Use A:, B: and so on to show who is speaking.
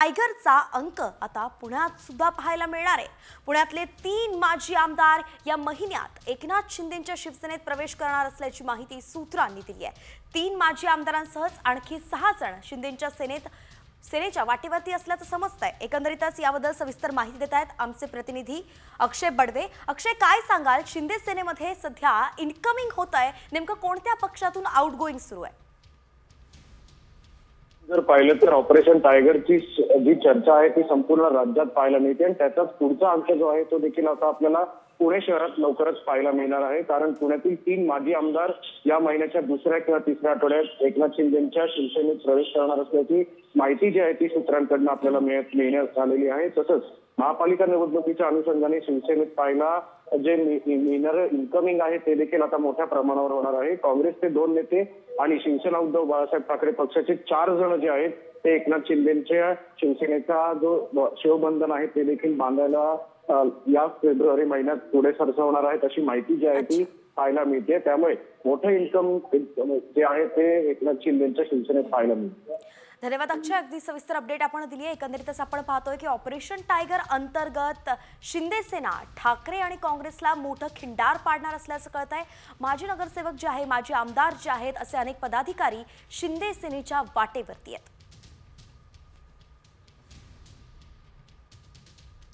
A: टायगरचा अंक आता पुण्यात सुद्धा पाहायला मिळणार आहे। पुण्यातले 3 माजी आमदार या महिन्यात एकनाथ शिंदेंच्या शिवसेनेत प्रवेश करणार असल्याची माहिती सूत्रांनी दिली आहे। 3 माजी आमदारांसह आणखी 6 जण शिंदेंच्या सेनेच्या वाटेवरती असल्याचं समजतंय। एकंदरीतच याबद्दल सविस्तर माहिती देत आहेत आमचे प्रतिनिधी अक्षय बडवे। अक्षय, काय सांगाल, शिंदे सेनेमध्ये सध्या इनकमिंग होतंय, नेमकं कोणत्या पक्षातून आउटगोइंग सुरू आहे?
B: जर पाहिलं तर ऑपरेशन टायगरची जी चर्चा आहे ती संपूर्ण राज्यात पाहायला मिळते आणि त्याचाच पुढचा अंक जो आहे तो देखील आता आपल्याला पुणे शहरात लवकरच पाहायला मिळणार आहे। कारण पुण्यातील 3 माजी आमदार या महिन्याच्या दुसऱ्या किंवा तिसऱ्या आठवड्यात एकनाथ शिंदेंच्या शिवसेनेत प्रवेश करणार असल्याची माहिती जी आहे ती सूत्रांकडून आपल्याला मिळण्यात आलेली आहे। तसंच महापालिका निवडणुकीच्या अनुषंगाने शिवसेनेत पाहायला जे इनकमिंग आहे ते देखील आता मोठ्या प्रमाणावर होणार आहे। काँग्रेसचे 2 नेते आणि शिवसेना उद्धव बाळासाहेब ठाकरे पक्षाचे 4 जण जे आहेत ते एकनाथ शिंदेंच्या शिवसेनेचा जो शिवबंधन आहे ते देखील बांधायला या फेब्रुवारी महिन्यात पुढे सरसावणार आहेत अशी माहिती जी आहे ती पाहायला मिळते। त्यामुळे मोठं इन्कम जे आहे ते एकनाथ शिंदेंच्या शिवसेनेत पाहायला मिळते।
A: धन्यवाद अक्षय, अगदी सविस्तर अपडेट आपण दिली आहे। एकंदरीतच आपण पाहतोय की ऑपरेशन टायगर अंतर्गत शिंदे सेना ठाकरे आणि काँग्रेसला मोठं खिंडार पाडणार असल्याचं कळतंय। माजी नगरसेवक जे आहे, माजी आमदार जे आहेत, असे अनेक पदाधिकारी शिंदे सेनेच्या वाटेवरती आहेत।